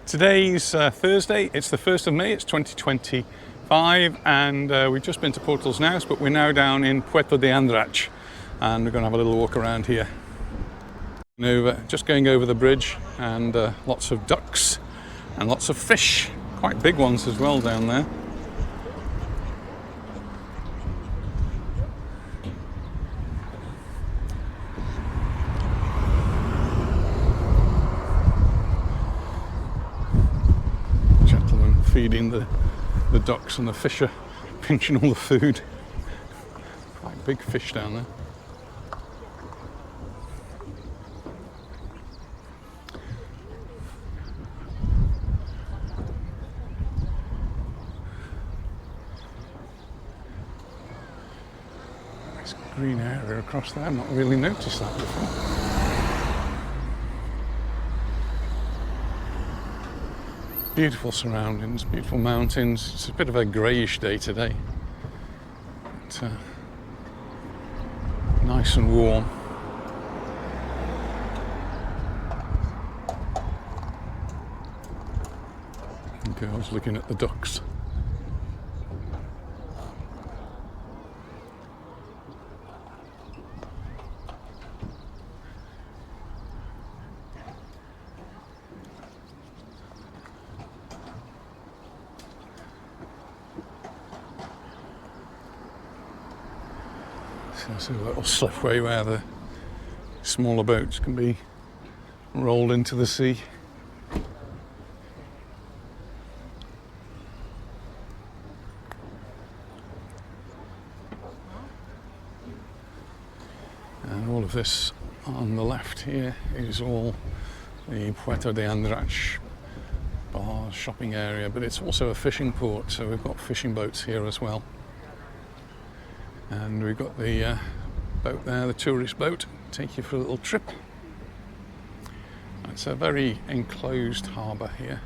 Today's Thursday, it's the 1st of May, it's 2025, and we've just been to Porto's now, but we're now down in Puerto de Andratx, and we're going to have a little walk around here. Just going over the bridge, and lots of ducks and lots of fish, quite big ones as well down there. Feeding the ducks, and the fish are pinching all the food. Quite big fish down there. Nice green area across there. I've not really noticed that before. Beautiful surroundings, beautiful mountains. It's a bit of a greyish day today, but nice and warm. And girls looking at the ducks. There's a little slipway where the smaller boats can be rolled into the sea. And all of this on the left here is all the Puerto de Andratx bar shopping area, but it's also a fishing port, so we've got fishing boats here as well. And we've got the boat there, the tourist boat, take you for a little trip. It's a very enclosed harbour here.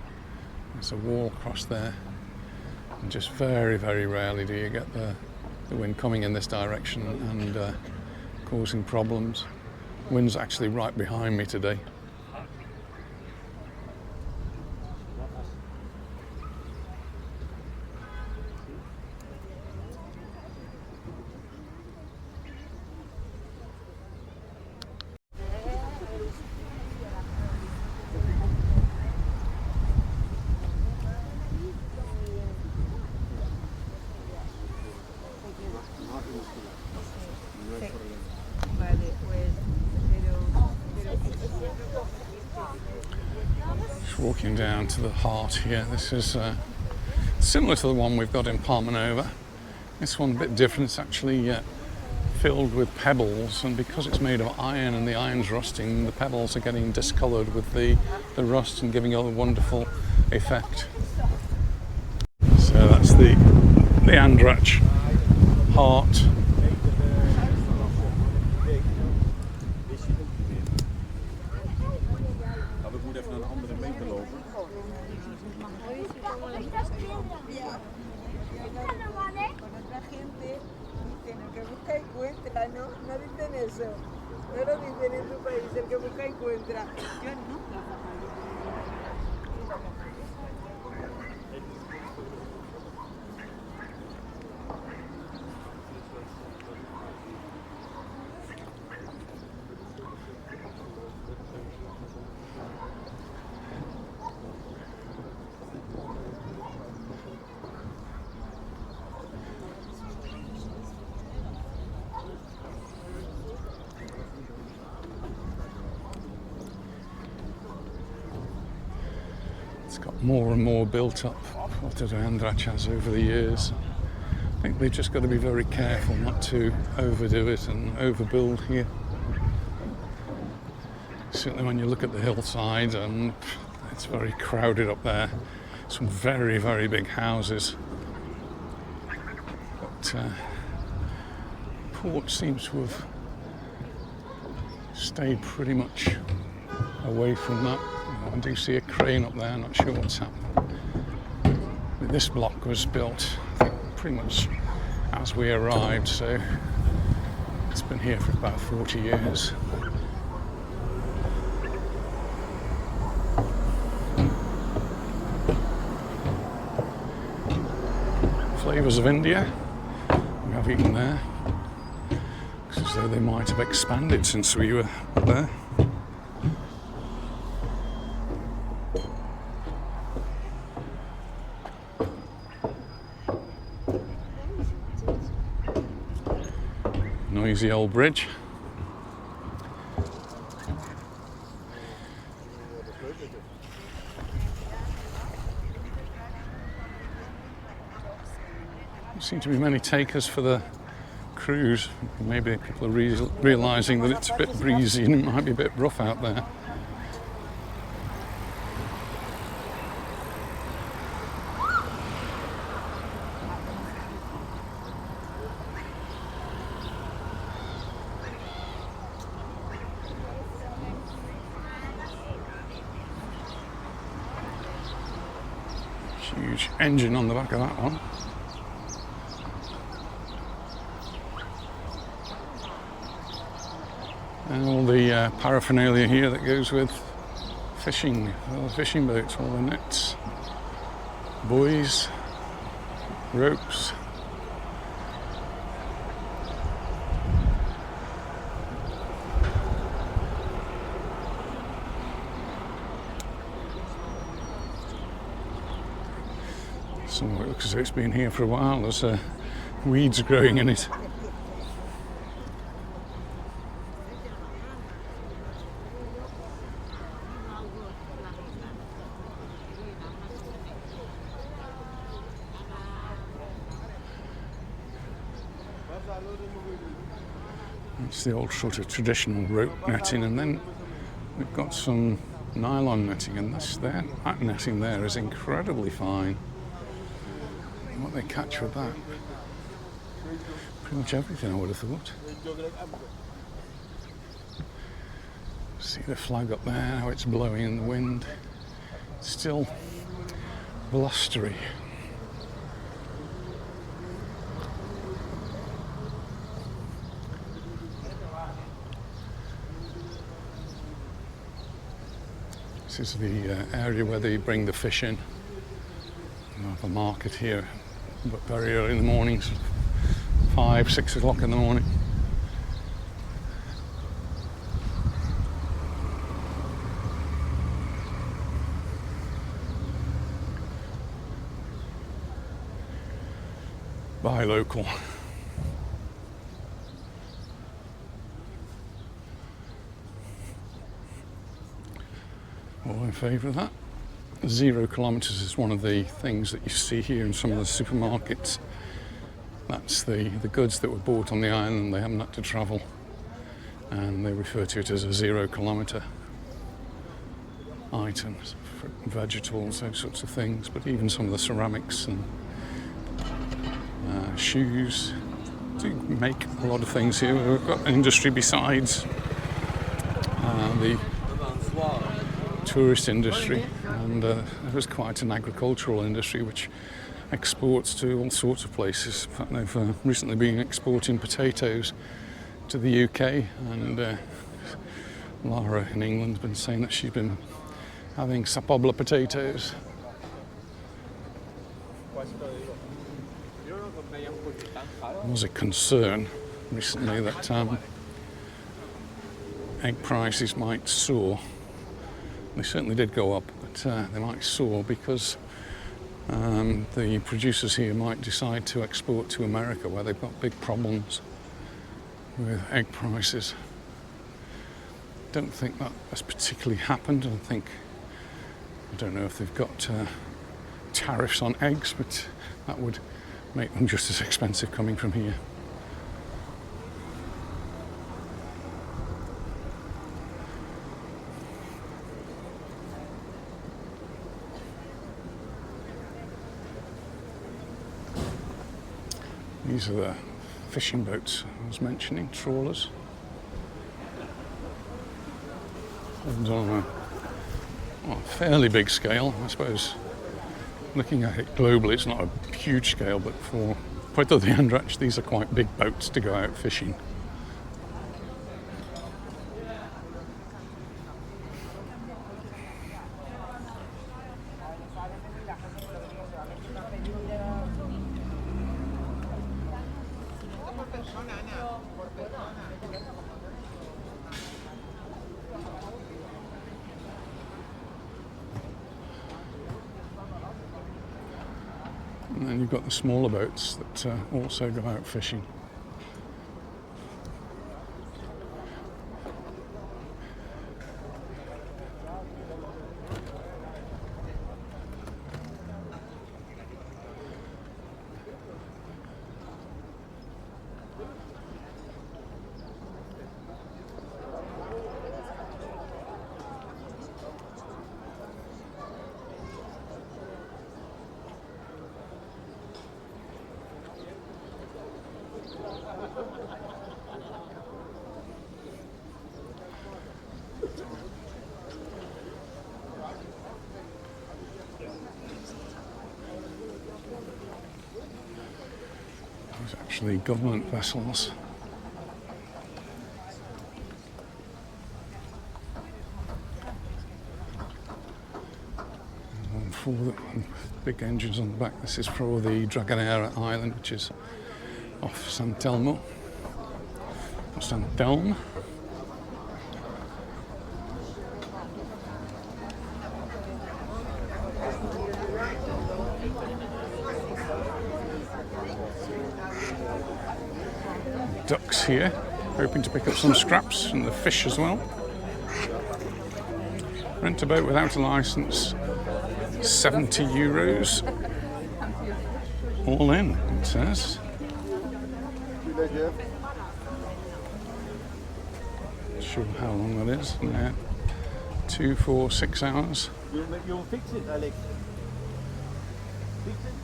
There's a wall across there, and just very, very rarely do you get the wind coming in this direction and causing problems. The wind's actually right behind me today. Walking down to the heart here. This is similar to the one we've got in Palmanova. This one a bit different. It's actually filled with pebbles, and because it's made of iron and the iron's rusting, the pebbles are getting discoloured with the rust and giving it a wonderful effect. So that's the Andratx heart. No dicen eso, no lo dicen en tu país, el que busca encuentra. Yo nunca. It's got more and more built up, Puerto de Andratx has over the years. I think they've just got to be very careful not to overdo it and overbuild here. Certainly when you look at the hillside, and it's very crowded up there. Some very, very big houses. But port seems to have stayed pretty much away from that. I do see a crane up there, not sure what's happened. But this block was built, I think, pretty much as we arrived, so it's been here for about 40 years. flavours of India. We have eaten there. Looks as though they might have expanded since we were there. Noisy old bridge. There seem to be many takers for the cruise. Maybe people are realising that it's a bit breezy and it might be a bit rough out there. Huge engine on the back of that one. And all the paraphernalia here that goes with fishing, all the fishing boats, all the nets, buoys, ropes. So it looks as though it's been here for a while. There's weeds growing in it. It's the old sort of traditional rope netting, and then we've got some nylon netting, and that netting there is incredibly fine. What they catch with that? Pretty much everything, I would have thought. See the flag up there, how it's blowing in the wind. It's still blustery. This is the area where they bring the fish in. We have a market here, but very early in the mornings, 5, 6 o'clock in the morning. Buy local. All in favour of that. 0 kilometres is one of the things that you see here in some of the supermarkets. That's the goods that were bought on the island, they haven't had to travel, and they refer to it as a 0 kilometre items, for vegetables, those sorts of things, but even some of the ceramics and shoes do make a lot of things here. We've got an industry besides the tourist industry, and there's quite an agricultural industry which exports to all sorts of places. In fact, they've recently been exporting potatoes to the UK, and Lara in England has been saying that she's been having sapobla potatoes. There was a concern recently that egg prices might soar. They certainly did go up, but they might soar because the producers here might decide to export to America, where they've got big problems with egg prices. Don't think that has particularly happened. I don't know if they've got tariffs on eggs, but that would make them just as expensive coming from here. These are the fishing boats I was mentioning, trawlers. And on a fairly big scale, I suppose. Looking at it globally, it's not a huge scale, but for Puerto de Andratx, these are quite big boats to go out fishing. And then you've got the smaller boats that also go out fishing. Those are actually government vessels. And for the big engines on the back, this is for the Dragonera Island, which is off San Telmo, or San Telmo. Ducks here, hoping to pick up some scraps and the fish as well. Rent a boat without a license, €70. All in, it says. Not sure how long that is. Yeah. 2, 4, 6 hours. You'll fix it, Alex. Fix it.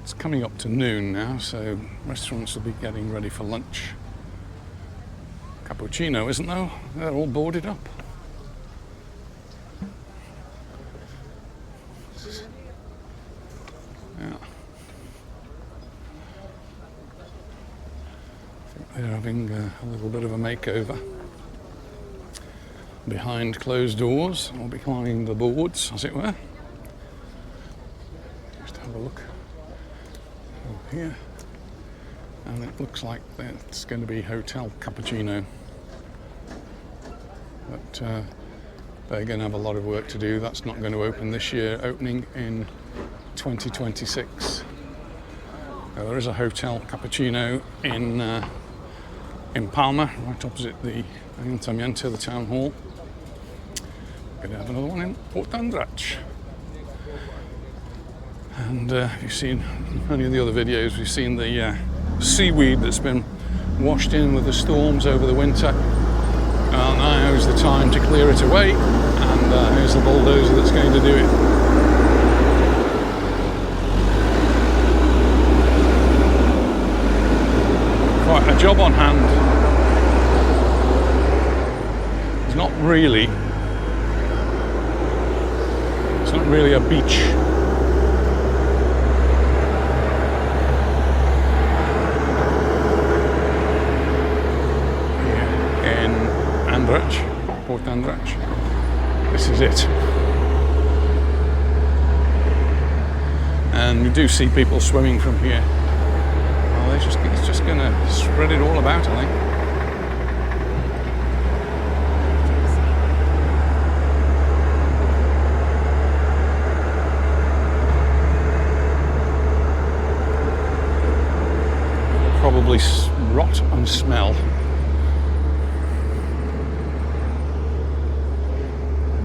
It's coming up to noon now, so restaurants will be getting ready for lunch. Cappuccino, isn't there? They're all boarded up. Yeah. I think they're having a little bit of a makeover. Behind closed doors, or behind the boards, as it were. Just have a look over here. And it looks like it's going to be Hotel Cappuccino. But they're going to have a lot of work to do. That's not going to open this year, opening in 2026. Now, there is a Hotel Cappuccino in Palma, right opposite the Ayuntamiento, the town hall. We're going to have another one in Puerto. And if you've seen any of the other videos, we've seen the seaweed that's been washed in with the storms over the winter. Well, now is the time to clear it away, and here's the bulldozer that's going to do it. Quite a job on hand. It's not really a beach. Andratx, Port Andratx. This is it. And we do see people swimming from here. Well, it's just going to spread it all about, I think. Probably rot and smell.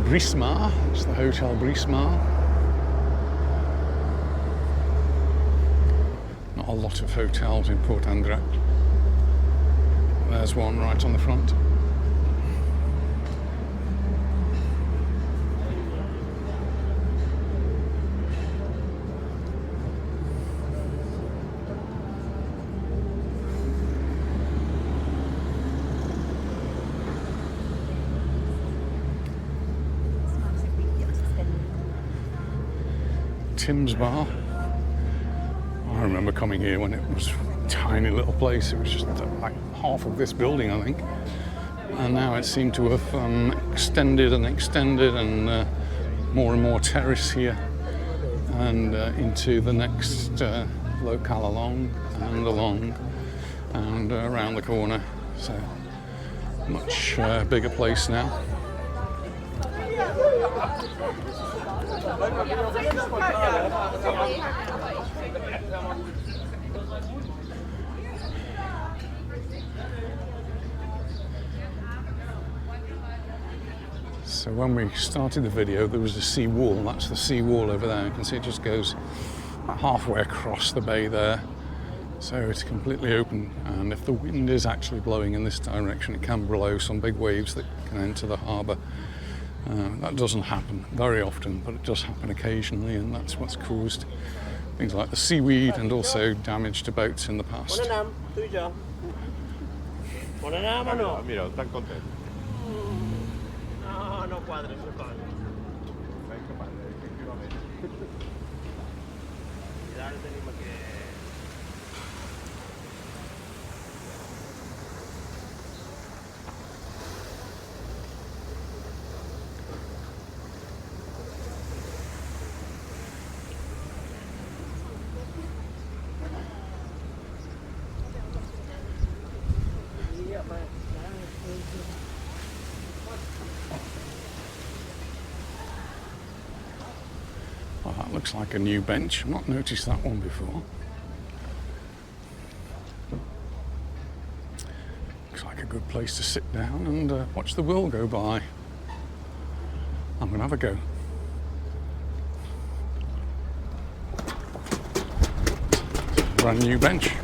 Brismar, it's the Hotel Brismar. Not a lot of hotels in Port Andratx. There's one right on the front. Tim's Bar. I remember coming here when it was a tiny little place. It was just like half of this building, I think. And now it seemed to have extended and more terrace here. and into the next locale along and around the corner. So much bigger place now. So when we started the video, there was a sea wall. That's the sea wall over there. You can see it just goes halfway across the bay there. So it's completely open, and if the wind is actually blowing in this direction, it can blow some big waves that can enter the harbour. That doesn't happen very often, but it does happen occasionally, and that's what's caused things like the seaweed and also damage to boats in the past. Mira, están contentos. No cuadra ese pan. Well, that looks like a new bench. I've not noticed that one before. Looks like a good place to sit down and watch the world go by. I'm going to have a go. Brand new bench.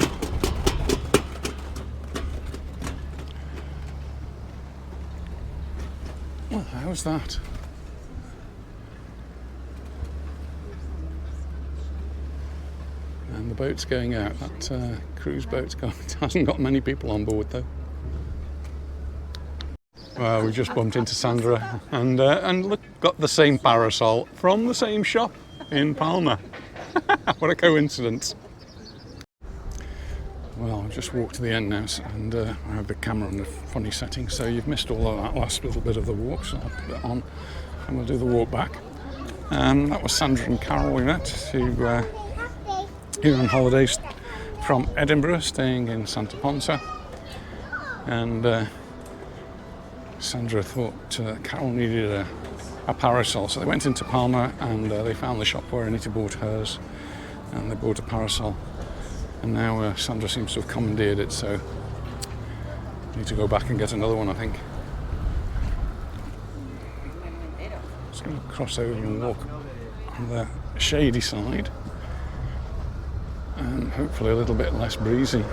Well, how's that? And the boat's going out. That cruise boat's gone. It hasn't got many people on board though. Well, we just bumped into Sandra and look, got the same parasol from the same shop in Palma. What a coincidence. Well, I've just walked to the end now, and I have the camera in a funny setting, so you've missed all of that last little bit of the walk, so I'll put it on and we'll do the walk back. That was Sandra and Carol we met, who here on holidays from Edinburgh, staying in Santa Ponsa. And Sandra thought Carol needed a parasol, so they went into Palma and they found the shop where Anita bought hers, and they bought a parasol. And now Sandra seems to have commandeered it, so I need to go back and get another one, I think. Just going to cross over and walk on the shady side, and hopefully a little bit less breezy.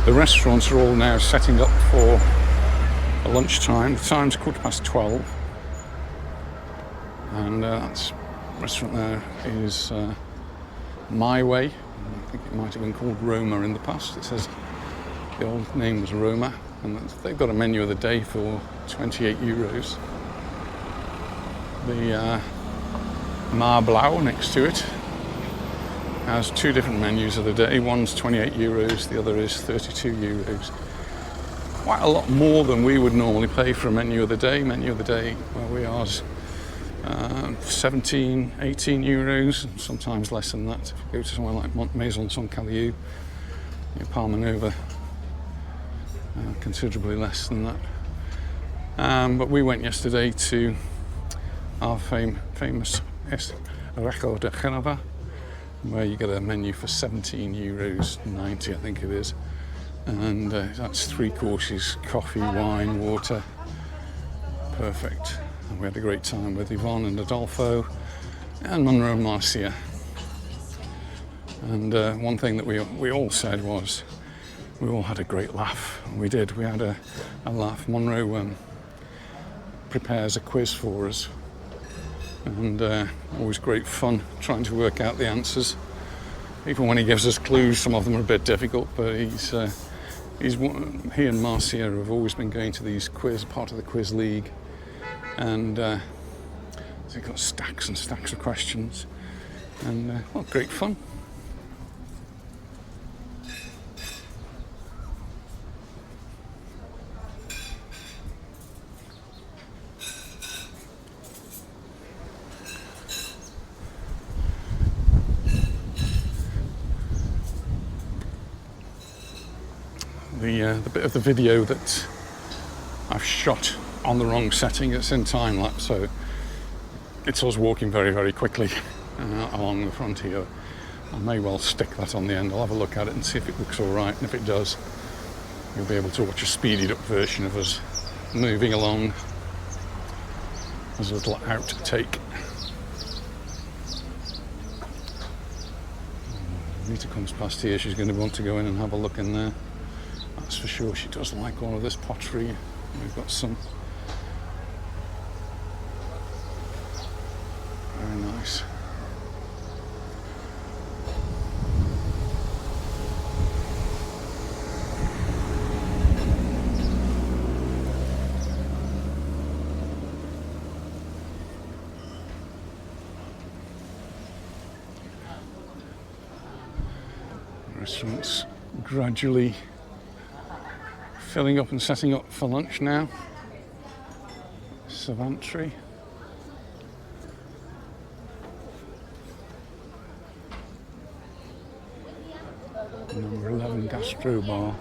The restaurants are all now setting up for lunchtime. The time's 12:15, and that restaurant there is My Way. I think it might have been called Roma in the past. It says the old name was Roma, and they've got a menu of the day for €28. The Mar Blau next to it has two different menus of the day. One's €28, the other is €32. Quite a lot more than we would normally pay for a menu of the day. Menu of the day where we are is 17, €18, sometimes less than that. If you go to somewhere like Maison Saint Calieu, Palma Nova, considerably less than that. But we went yesterday to our famous Reco de Genova, where you get a menu for €17.90, I think it is. And that's 3 courses, coffee, wine, water. Perfect. And we had a great time with Yvonne and Adolfo and Monroe and Marcia. And one thing that we all said was we all had a great laugh. We did. We had a laugh. Monroe prepares a quiz for us, and always great fun trying to work out the answers. Even when he gives us clues, some of them are a bit difficult, but he and Marcia have always been going to these part of the quiz league, and they've got stacks and stacks of questions, and well, great fun. the bit of the video that I've shot on the wrong setting. It's in time lapse, so it's us walking very, very quickly along the front here. I may well stick that on the end. I'll have a look at it and see if it looks all right, and if it does, you'll be able to watch a speeded up version of us moving along as a little outtake. Rita comes past here, she's going to want to go in and have a look in there. That's for sure. She does like all of this pottery. We've got some very nice. Restaurants gradually filling up and setting up for lunch now. Savantry. Number 11 Gastro Bar.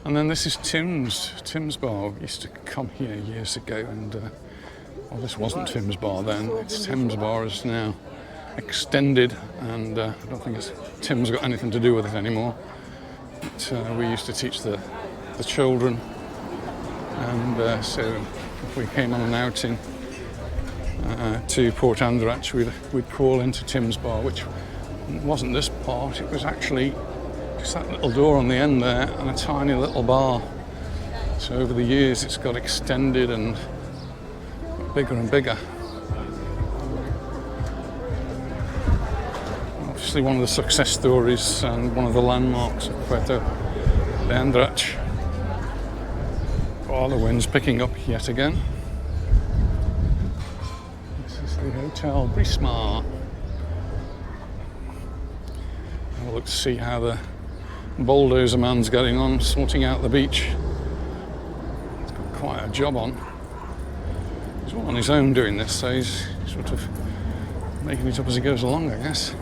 And then this is Tim's Bar. We used to come here years ago, and well, this wasn't Tim's Bar then. It's Tim's Bar is now extended, and I don't think Tim's got anything to do with it anymore. But, we used to teach the children, and so if we came on an outing to Port Andratx, we'd crawl into Tim's Bar, which wasn't this part. It was actually just that little door on the end there and a tiny little bar. So over the years it's got extended and bigger and bigger. Obviously one of the success stories and one of the landmarks of Puerto, the Andratx. Oh, the wind's picking up yet again. This is the Hotel Brismar. I'll look to see how the bulldozer man's getting on, sorting out the beach. He's got quite a job on. He's all on his own doing this, so he's sort of making it up as he goes along, I guess.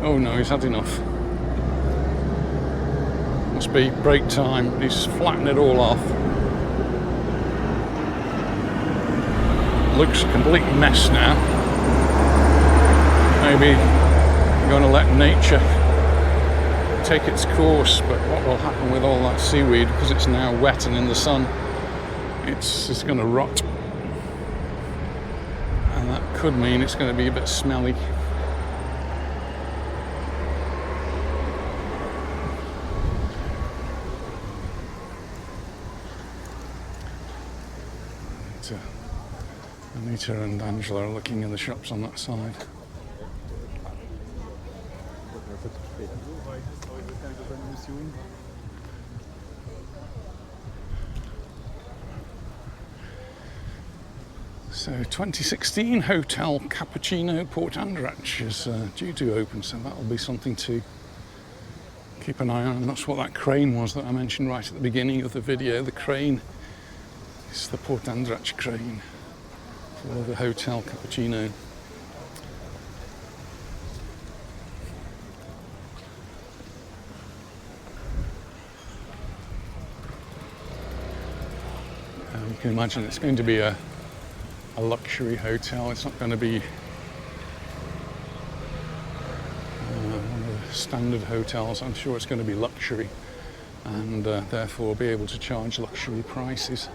Oh no, he's had enough. Must be break time. He's flattened it all off. Looks a complete mess now. Maybe I'm going to let nature take its course, but what will happen with all that seaweed, because it's now wet and in the sun, it's going to rot. And that could mean it's going to be a bit smelly. Anita and Angela are looking in the shops on that side. So 2016 Hotel Cappuccino Port Andratx is due to open, so that'll be something to keep an eye on. And that's what that crane was that I mentioned right at the beginning of the video. The crane is the Port Andratx crane for the Hotel Cappuccino. You can imagine it's going to be a luxury hotel. It's not going to be one of the standard hotels. I'm sure it's going to be luxury, and therefore be able to charge luxury prices.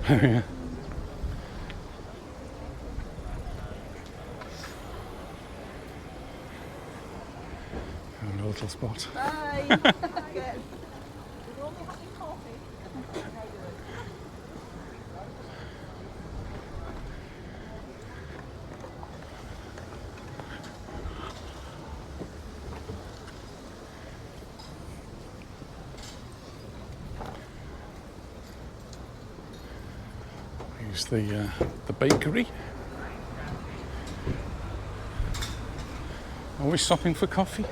Yeah. Found a little spot. Bye. Here's the bakery. Are we stopping for coffee?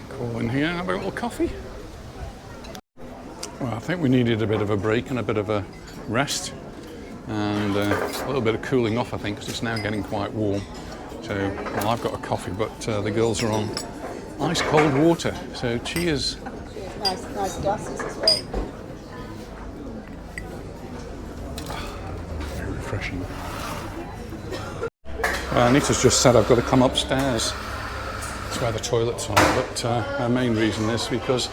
Call in here, have a little coffee. Well, I think we needed a bit of a break and a bit of a rest and a little bit of cooling off, I think, because it's now getting quite warm. So, well, I've got a coffee, but the girls are on ice cold water. So, cheers. Nice glasses as well. Very refreshing. Anita's just said I've got to come upstairs. That's where the toilets are, but her main reason is because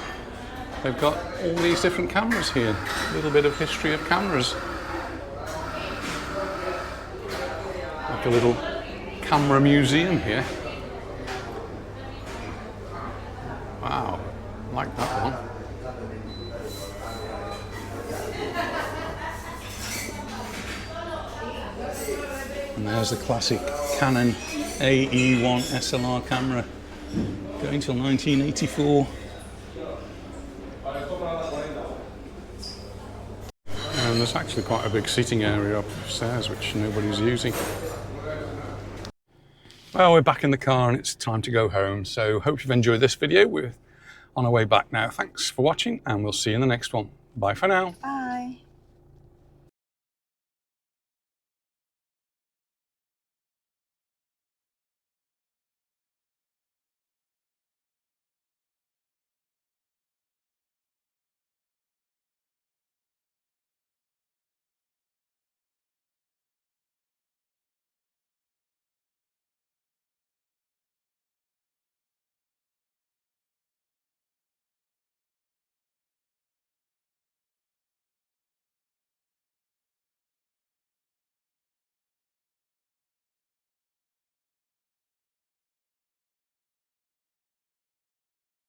they've got all these different cameras here. A little bit of history of cameras. Like a little camera museum here. Wow, I like that one. And there's the classic Canon AE1 SLR camera, going till 1984. And there's actually quite a big seating area upstairs which nobody's using. Well, we're back in the car and it's time to go home. So hope you've enjoyed this video. We're on our way back now. Thanks for watching and we'll see you in the next one. Bye for now. Bye.